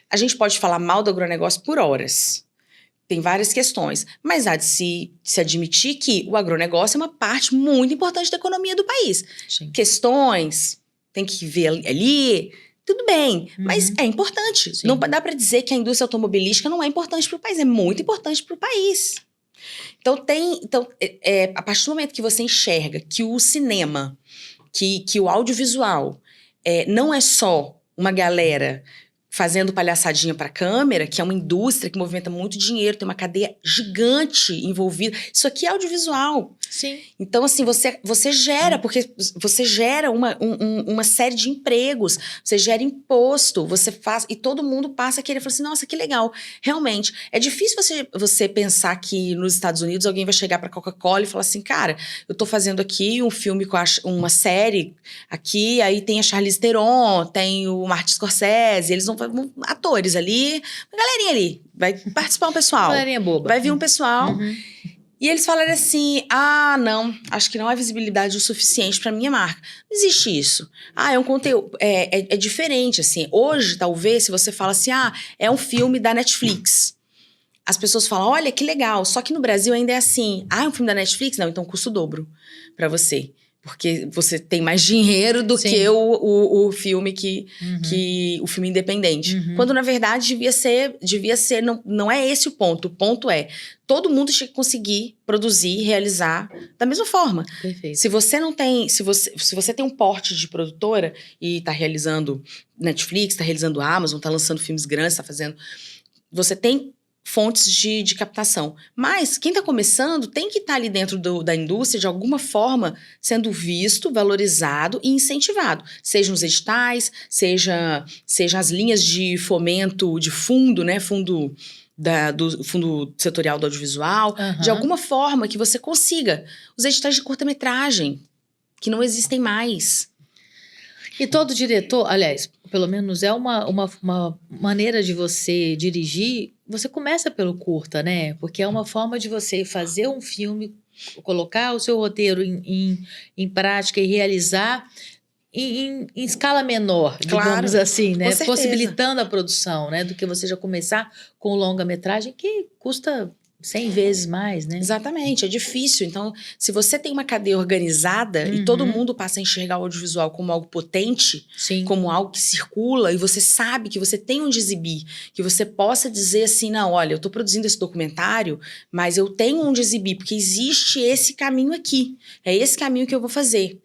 A gente pode falar mal do agronegócio por horas. Tem várias questões, mas há de se admitir que o agronegócio é uma parte muito importante da economia do país. Questões, tem que ver ali, tudo bem, mas é importante. Não dá para dizer que a indústria automobilística não é importante para o país, é muito importante para o país. Então, a partir do momento que você enxerga que o cinema, que o audiovisual não é só uma galera fazendo palhaçadinha para câmera, que é uma indústria que movimenta muito dinheiro, tem uma cadeia gigante envolvida. Isso aqui é audiovisual. Sim. Então, assim, você gera, porque você gera uma série de empregos, você gera imposto, você faz, e todo mundo passa a querer falar assim, nossa, que legal. Realmente, é difícil você pensar que nos Estados Unidos alguém vai chegar pra Coca-Cola e falar assim, cara, eu tô fazendo aqui um filme com uma série aqui, aí tem a Charlize Theron, tem o Martin Scorsese, eles vão atores ali, uma galerinha ali, vai participar um pessoal. Galerinha boba. Vai vir um pessoal. E eles falaram assim, não, acho que não há visibilidade o suficiente pra minha marca. Não existe isso. É um conteúdo, é diferente, assim. Hoje, talvez, se você fala assim, é um filme da Netflix. As pessoas falam, olha, que legal. Só que no Brasil ainda é assim, é um filme da Netflix? Não, então custa o dobro pra você. Porque você tem mais dinheiro do que o filme o filme independente. Quando, na verdade, devia ser não é esse o ponto. O ponto é, todo mundo tinha que conseguir produzir, realizar da mesma forma. Perfeito. Se você não tem, se você tem um porte de produtora e tá realizando Netflix, tá realizando Amazon, tá lançando filmes grandes, tá fazendo... Você tem fontes de captação. Mas quem está começando tem que estar ali dentro da indústria, de alguma forma, sendo visto, valorizado e incentivado. Seja nos editais, seja as linhas de fomento, de fundo, né? Fundo setorial do audiovisual. De alguma forma que você consiga. Os editais de curta-metragem, que não existem mais. E todo diretor, aliás, pelo menos é uma maneira de você dirigir, você começa pelo curta, né? Porque é uma forma de você fazer um filme, colocar o seu roteiro em prática e realizar em escala menor, digamos assim, né? Possibilitando a produção, né? Do que você já começar com longa-metragem, que custa 100 vezes mais, né? Exatamente, é difícil. Então, se você tem uma cadeia organizada e todo mundo passa a enxergar o audiovisual como algo potente, como algo que circula, e você sabe que você tem onde exibir, que você possa dizer assim, não, olha, eu tô produzindo esse documentário, mas eu tenho onde exibir, porque existe esse caminho aqui. É esse caminho que eu vou fazer.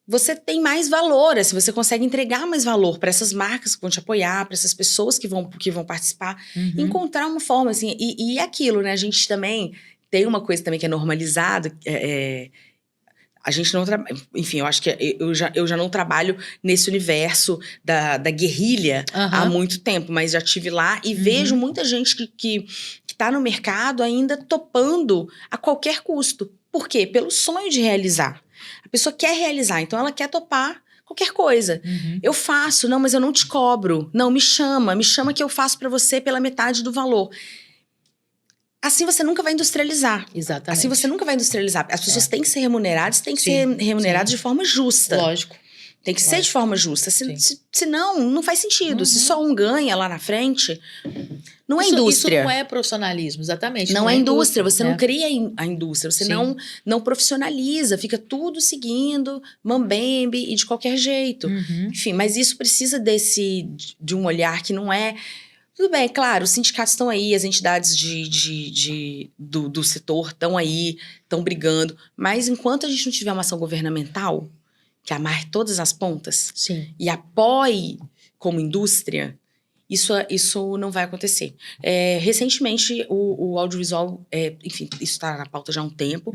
Você tem mais valor, assim, você consegue entregar mais valor para essas marcas que vão te apoiar, para essas pessoas que vão participar, encontrar uma forma, assim, e aquilo, né, a gente também tem uma coisa também que é normalizado, a gente não trabalha, enfim, eu acho que eu já não trabalho nesse universo da guerrilha há muito tempo, mas já estive lá e vejo muita gente que tá no mercado ainda topando a qualquer custo. Por quê? Pelo sonho de realizar. A pessoa quer realizar, então ela quer topar qualquer coisa. Eu faço, não, mas eu não te cobro. Não, me chama que eu faço pra você pela metade do valor. Assim você nunca vai industrializar. Exatamente. Assim você nunca vai industrializar. As pessoas têm que ser remuneradas, têm que ser remuneradas de forma justa. Lógico. Tem que ser de forma justa. Senão, não faz sentido. Se só um ganha lá na frente, não é indústria. Isso não é profissionalismo, exatamente. Não é indústria. Você não cria a indústria. Você não profissionaliza. Fica tudo seguindo, mambembe e de qualquer jeito. Enfim, mas isso precisa de um olhar que não é... Tudo bem, claro, os sindicatos estão aí, as entidades do setor estão aí, estão brigando. Mas enquanto a gente não tiver uma ação governamental que amarre todas as pontas e apoie como indústria, isso não vai acontecer. Recentemente, o audiovisual, enfim, isso está na pauta já há um tempo,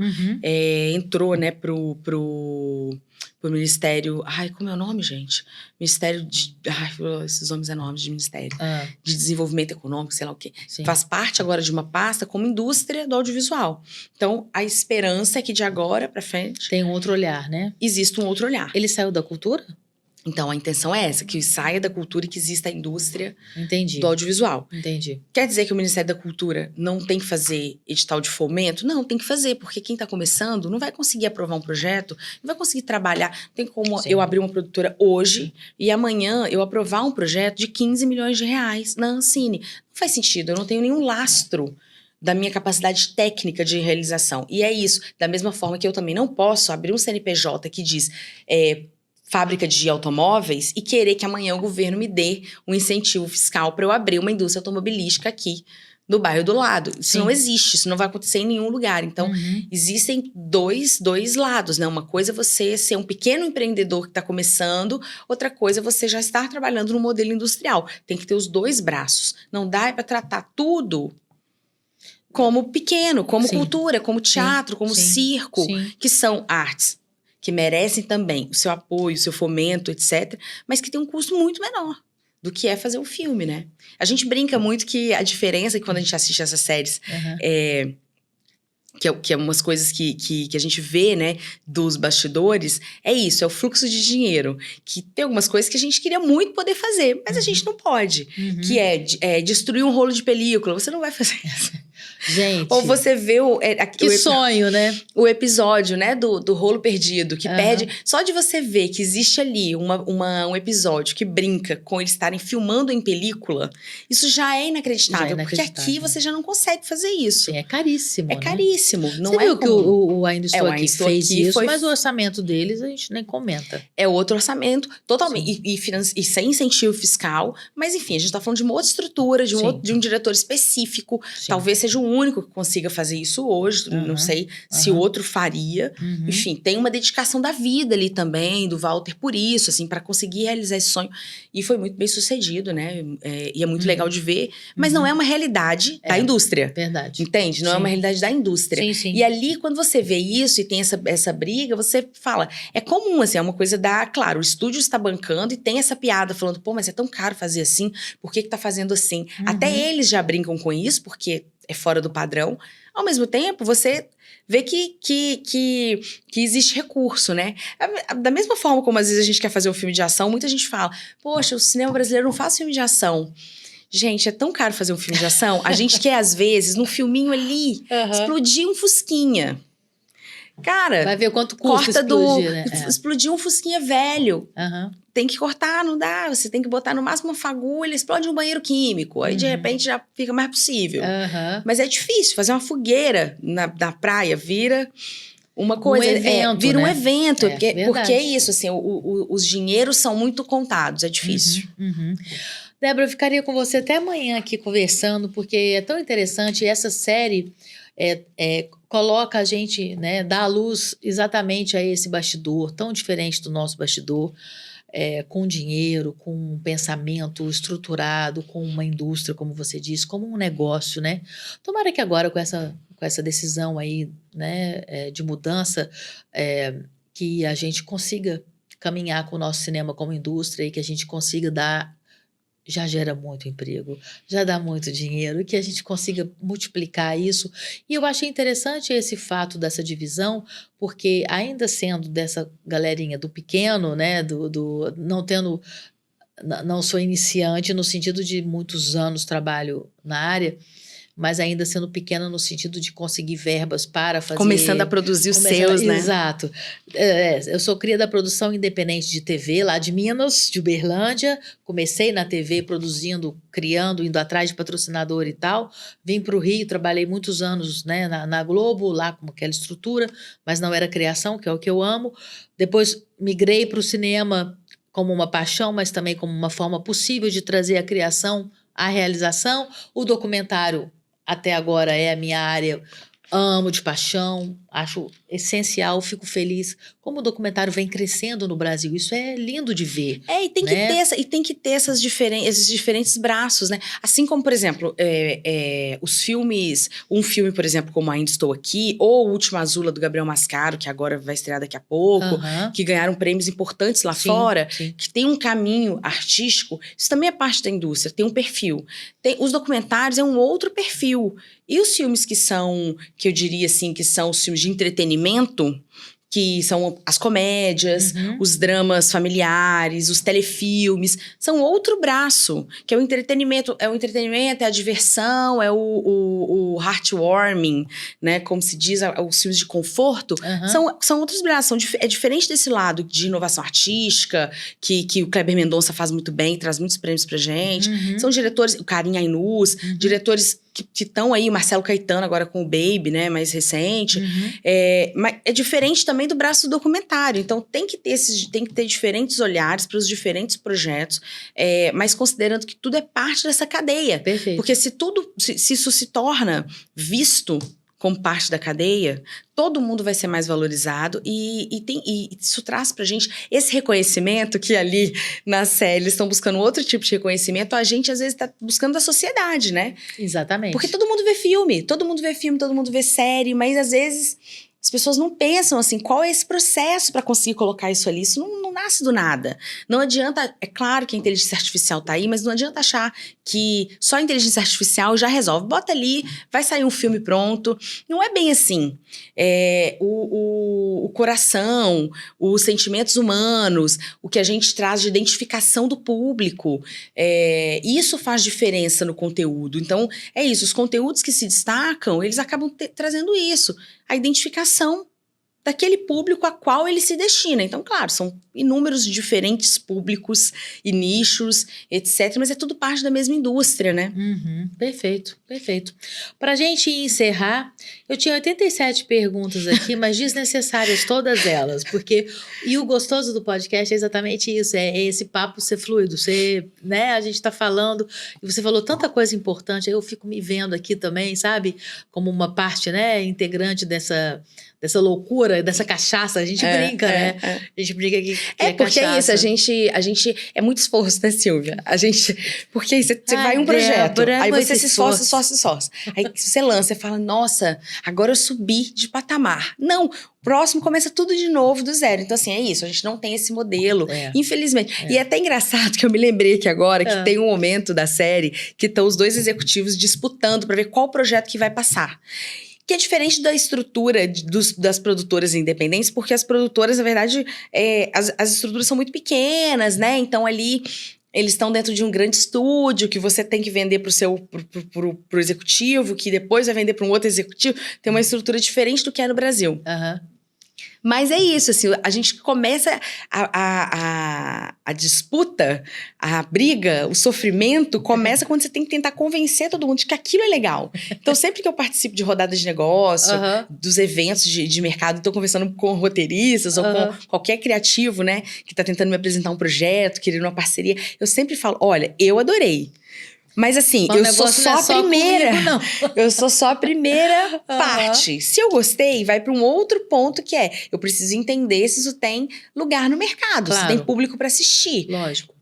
entrou, né, pro Ministério... Ai, como é o nome, gente? Ministério de... Ai, esses nomes enormes de Ministério. De Desenvolvimento Econômico, sei lá o quê. Faz parte agora de uma pasta como indústria do audiovisual. Então, a esperança é que de agora para frente... Tem um outro olhar, né? Existe um outro olhar. Ele saiu da cultura? Então, a intenção é essa, que saia da cultura e que exista a indústria do audiovisual. Entendi. Quer dizer que o Ministério da Cultura não tem que fazer edital de fomento? Não, tem que fazer, porque quem está começando não vai conseguir aprovar um projeto, não vai conseguir trabalhar. Tem como eu abrir uma produtora hoje e amanhã eu aprovar um projeto de 15 milhões de reais na Ancine. Não faz sentido, eu não tenho nenhum lastro da minha capacidade técnica de realização. E é isso, da mesma forma que eu também não posso abrir um CNPJ que diz... fábrica de automóveis e querer que amanhã o governo me dê um incentivo fiscal para eu abrir uma indústria automobilística aqui do bairro do lado. Isso não existe, isso não vai acontecer em nenhum lugar. Então, existem dois lados, né? Uma coisa é você ser um pequeno empreendedor que está começando, outra coisa é você já estar trabalhando no modelo industrial. Tem que ter os dois braços. Não dá para tratar tudo como pequeno, como cultura, como teatro, como circo, que são artes que merecem também o seu apoio, o seu fomento, etc., mas que tem um custo muito menor do que é fazer um filme, né? A gente brinca muito que a diferença que quando a gente assiste essas séries que é umas coisas que a gente vê, né, dos bastidores, é isso, é o fluxo de dinheiro. Que tem algumas coisas que a gente queria muito poder fazer, mas a gente não pode. Que é destruir um rolo de película. Você não vai fazer isso. Gente. Ou você vê sonho, né? O episódio, né, do rolo perdido, que perde. Só de você ver que existe ali um episódio que brinca com eles estarem filmando em película, isso já é inacreditável. Porque aqui você já não consegue fazer isso. Sim, é caríssimo. É caríssimo. Não você viu que o Ainda Estou o Aqui Ainda Estou fez Aqui isso, mas o orçamento deles a gente nem comenta. É outro orçamento, totalmente. E sem incentivo fiscal. Mas, enfim, a gente tá falando de uma outra estrutura, de um diretor específico. Talvez seja o único que consiga fazer isso hoje. Não sei se outro faria. Enfim, tem uma dedicação da vida ali também, do Walter, por isso, assim, para conseguir realizar esse sonho. E foi muito bem sucedido, né? E é muito legal de ver. Mas não é uma realidade da indústria. Verdade. Entende? Não é uma realidade da indústria. Sim. E ali, quando você vê isso e tem essa briga, você fala... É comum, assim, é uma coisa Claro, o estúdio está bancando e tem essa piada falando, pô, mas é tão caro fazer assim, por que tá fazendo assim? Até eles já brincam com isso, porque é fora do padrão. Ao mesmo tempo, você vê que existe recurso, né? Da mesma forma como às vezes a gente quer fazer um filme de ação, muita gente fala, poxa, o cinema brasileiro não faz filme de ação. Gente, é tão caro fazer um filme de ação. A gente quer, às vezes, num filminho ali, explodir um fusquinha. Cara, vai ver quanto custa explodir, né? Explodir um fusquinha velho. Tem que cortar, não dá. Você tem que botar no máximo uma fagulha, explode um banheiro químico. Aí, de repente, já fica mais possível. Mas é difícil. Fazer uma fogueira na praia vira uma coisa... evento, vira um né? evento. Porque é isso, assim, os dinheiros são muito contados. É difícil. Débora, eu ficaria com você até amanhã aqui conversando, porque é tão interessante. E essa série... coloca a gente, né, dá a luz exatamente a esse bastidor, tão diferente do nosso bastidor, com dinheiro, com um pensamento estruturado, com uma indústria, como você disse, como um negócio, né? Tomara que agora, com essa decisão aí, né, de mudança, que a gente consiga caminhar com o nosso cinema como indústria e que a gente consiga dar... já gera muito emprego, já dá muito dinheiro, e que a gente consiga multiplicar isso. E eu achei interessante esse fato dessa divisão, porque ainda sendo dessa galerinha do pequeno, né, não sou iniciante no sentido de muitos anos trabalho na área, mas ainda sendo pequena no sentido de conseguir verbas para fazer... Começando a produzir os seus, né? Exato. Eu sou cria da produção independente de TV, lá de Minas, de Uberlândia. Comecei na TV produzindo, criando, indo atrás de patrocinador e tal. Vim para o Rio, trabalhei muitos anos, né, na Globo, lá com aquela estrutura, mas não era criação, que é o que eu amo. Depois migrei para o cinema como uma paixão, mas também como uma forma possível de trazer a criação à realização. O documentário... até agora é a minha área, amo de paixão, acho essencial, fico feliz como o documentário vem crescendo no Brasil. Isso é lindo de ver. E tem que ter esses diferentes braços, né? Assim como, por exemplo, os filmes, um filme, por exemplo, como Ainda Estou Aqui, ou O Última Azula, do Gabriel Mascaro, que agora vai estrear daqui a pouco, que ganharam prêmios importantes lá fora, que tem um caminho artístico, isso também é parte da indústria, tem um perfil. Os documentários é um outro perfil. E os filmes que eu diria assim, que são os filmes de entretenimento, que são as comédias, os dramas familiares, os telefilmes, são outro braço, que é o entretenimento, é a diversão, é o heartwarming, né, como se diz, os filmes de conforto, são outros braços, é diferente desse lado de inovação artística, que o Kleber Mendonça faz muito bem, traz muitos prêmios pra gente, são diretores, o Karim Ainuz, diretores que estão aí, o Marcelo Caetano agora com o Baby, né, mais recente. Mas é diferente também do braço do documentário. Então, tem que ter diferentes olhares para os diferentes projetos, mas considerando que tudo é parte dessa cadeia. Perfeito. Porque se isso se torna visto como parte da cadeia, todo mundo vai ser mais valorizado e isso traz pra gente esse reconhecimento que ali na série eles estão buscando outro tipo de reconhecimento, a gente às vezes tá buscando da sociedade, né? Exatamente. Porque todo mundo vê filme, todo mundo vê série, mas às vezes as pessoas não pensam assim, qual é esse processo para conseguir colocar isso ali? Isso não nasce do nada. Não adianta, é claro que a inteligência artificial tá aí, mas não adianta achar que só a inteligência artificial já resolve. Bota ali, vai sair um filme pronto. Não é bem assim. O coração, os sentimentos humanos, o que a gente traz de identificação do público, isso faz diferença no conteúdo. Então, é isso. Os conteúdos que se destacam, eles acabam trazendo isso. A identificação daquele público a qual ele se destina. Então, claro, são inúmeros diferentes públicos e nichos, etc. Mas é tudo parte da mesma indústria, né? Perfeito, perfeito. Pra gente encerrar, eu tinha 87 perguntas aqui, mas desnecessárias todas elas, e o gostoso do podcast é exatamente isso, é esse papo ser fluido, né, a gente tá falando, e você falou tanta coisa importante, aí eu fico me vendo aqui também, sabe, como uma parte, né, integrante dessa loucura, dessa cachaça, a gente brinca, né? A gente brinca que porque cachaça. é isso, a gente é muito esforço, né, Silvia? Porque aí você vai em um projeto, Débora, aí você muito se esforça. Aí você lança, você fala, nossa, agora eu subi de patamar. Não, próximo começa tudo de novo, do zero. Então, assim, é isso, a gente não tem esse modelo, infelizmente. E é até engraçado que eu me lembrei aqui agora que tem um momento da série que estão os dois executivos disputando para ver qual projeto que vai passar. Que é diferente da estrutura das produtoras independentes, porque as produtoras, na verdade, as estruturas são muito pequenas, né? Então, ali, eles estão dentro de um grande estúdio que você tem que vender pro executivo, que depois vai vender para um outro executivo. Tem uma estrutura diferente do que é no Brasil. Mas é isso, assim, a gente começa a disputa, a briga, o sofrimento começa quando você tem que tentar convencer todo mundo de que aquilo é legal. Então, sempre que eu participo de rodadas de negócio, dos eventos de mercado, estou conversando com roteiristas ou com qualquer criativo, né, que está tentando me apresentar um projeto, querendo uma parceria, eu sempre falo, olha, eu adorei. Mas assim, eu sou só a primeira. Eu sou só a primeira parte. Se eu gostei, vai para um outro ponto que eu preciso entender se isso tem lugar no mercado, se tem público para assistir. Lógico.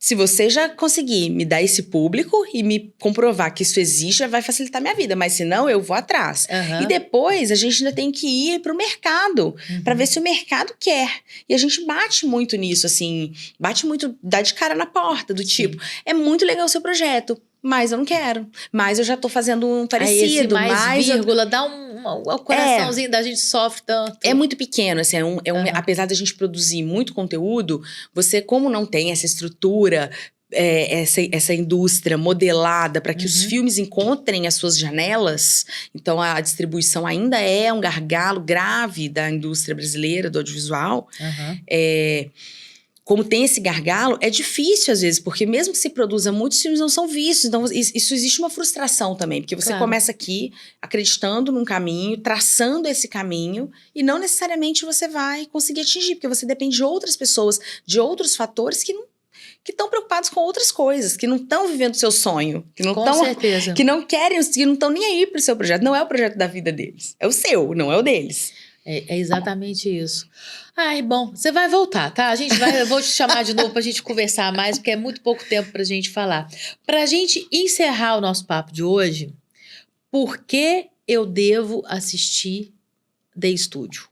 Se você já conseguir me dar esse público e me comprovar que isso existe, vai facilitar minha vida. Mas se não, eu vou atrás. E depois, a gente ainda tem que ir para o mercado, para ver se o mercado quer. E a gente bate muito nisso, assim. Bate muito, dá de cara na porta, do tipo, é muito legal o seu projeto, mas eu não quero. Mas eu já tô fazendo um parecido. Aí esse mais vírgula, dá o coraçãozinho da gente sofre tanto. É muito pequeno, assim, apesar da gente produzir muito conteúdo, você, como não tem essa estrutura, essa indústria modelada para que os filmes encontrem as suas janelas, então a distribuição ainda é um gargalo grave da indústria brasileira, do audiovisual. Como tem esse gargalo, é difícil às vezes, porque mesmo que se produza, muitos filmes não são vistos. Então, isso existe uma frustração também, porque você começa aqui acreditando num caminho, traçando esse caminho, e não necessariamente você vai conseguir atingir, porque você depende de outras pessoas, de outros fatores que estão preocupados com outras coisas, que não estão vivendo o seu sonho, que não certeza. Que não querem, que não estão nem aí pro seu projeto. Não é o projeto da vida deles, é o seu, não é o deles. É exatamente isso. Ai, bom, você vai voltar, tá? Eu vou te chamar de novo pra gente conversar mais, porque é muito pouco tempo pra gente falar. Pra gente encerrar o nosso papo de hoje, por que eu devo assistir The Studio?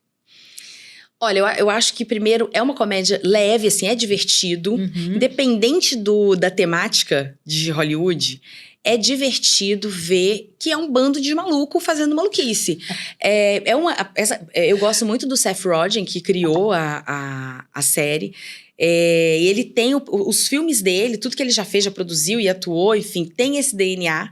Olha, eu acho que primeiro é uma comédia leve, assim, é divertido. Independente da temática de Hollywood, é divertido ver que é um bando de maluco fazendo maluquice. Eu gosto muito do Seth Rogen, que criou a série. E ele tem os filmes dele, tudo que ele já fez, já produziu e atuou, enfim, tem esse DNA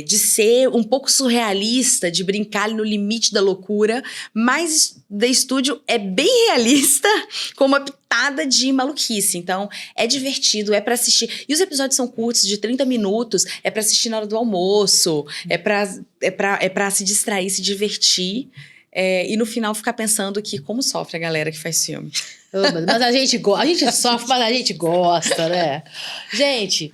de ser um pouco surrealista, de brincar no limite da loucura, mas The Studio é bem realista, com uma pitada de maluquice. Então, é divertido, é pra assistir. E os episódios são curtos, de 30 minutos, é pra assistir na hora do almoço, é pra se distrair, se divertir. E no final ficar pensando que como sofre a galera que faz filme. Mas a gente sofre, mas a gente gosta, né? Gente,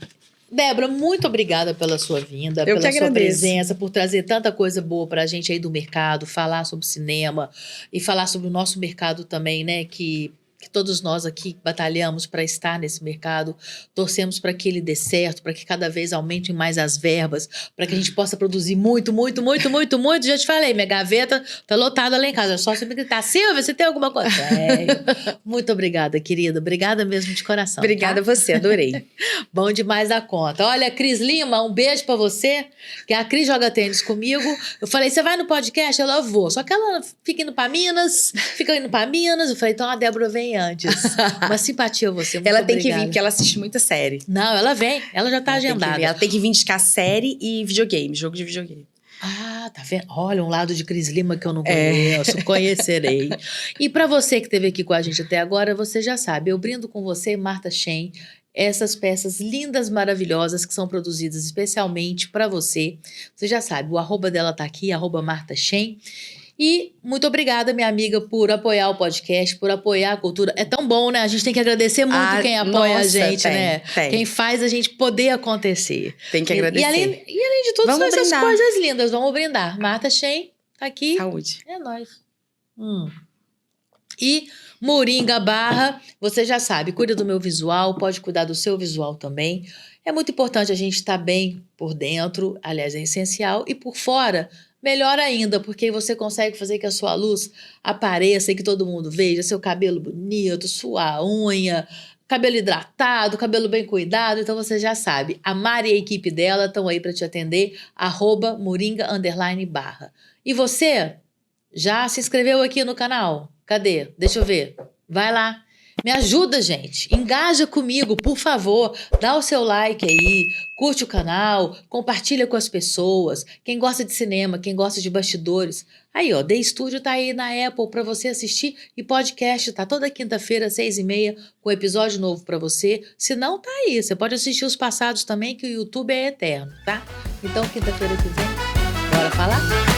Débora, muito obrigada pela sua vinda, pela sua presença, por trazer tanta coisa boa pra gente aí do mercado, falar sobre cinema e falar sobre o nosso mercado também, né? Que todos nós aqui batalhamos para estar nesse mercado, torcemos para que ele dê certo, para que cada vez aumentem mais as verbas, para que a gente possa produzir muito. Já te falei, minha gaveta tá lotada lá em casa, é só você me gritar, Silvia, você tem alguma coisa? Muito obrigada, querida, obrigada mesmo de coração. Obrigada a você, adorei. Bom demais da conta. Olha, Cris Lima, um beijo pra você, que a Cris joga tênis comigo. Eu falei, você vai no podcast? Ela, vou. Só que ela fica indo pra Minas. Eu falei, então a Débora vem antes. Uma simpatia a você, muito Ela tem obrigada. que vir, porque ela assiste muita série. Não, ela vem. Ela já tá agendada. Ela tem que vir indicar série e videogame, jogo de videogame. Ah, tá vendo? Olha, um lado de Cris Lima que eu não conheço, conhecerei. E pra você que esteve aqui com a gente até agora, você já sabe, eu brindo com você, Martha Chen, essas peças lindas, maravilhosas que são produzidas especialmente pra você. Você já sabe, o arroba dela tá aqui, arroba @MarthaChen. E muito obrigada, minha amiga, por apoiar o podcast, por apoiar a cultura. É tão bom, né? A gente tem que agradecer muito quem apoia a gente, né? Quem faz a gente poder acontecer. Tem que agradecer. E além de tudo, são essas coisas lindas. Vamos brindar. Martha Chen, tá aqui. Saúde. É nóis. E Moringa Barra, você já sabe, cuida do meu visual, pode cuidar do seu visual também. É muito importante a gente estar bem por dentro, aliás, é essencial, e por fora, melhor ainda, porque você consegue fazer que a sua luz apareça e que todo mundo veja seu cabelo bonito, sua unha, cabelo hidratado, cabelo bem cuidado. Então você já sabe, a Mari e a equipe dela estão aí para te atender, @Moringa_Barra. E você, já se inscreveu aqui no canal? Cadê? Deixa eu ver. Vai lá. Me ajuda, gente. Engaja comigo, por favor. Dá o seu like aí, curte o canal, compartilha com as pessoas. Quem gosta de cinema, quem gosta de bastidores. Aí, ó, The Studio tá aí na Apple para você assistir e podcast tá toda quinta-feira, 6h30, com episódio novo para você. Se não, tá aí. Você pode assistir os passados também, que o YouTube é eterno, tá? Então, quinta-feira que vem, bora falar?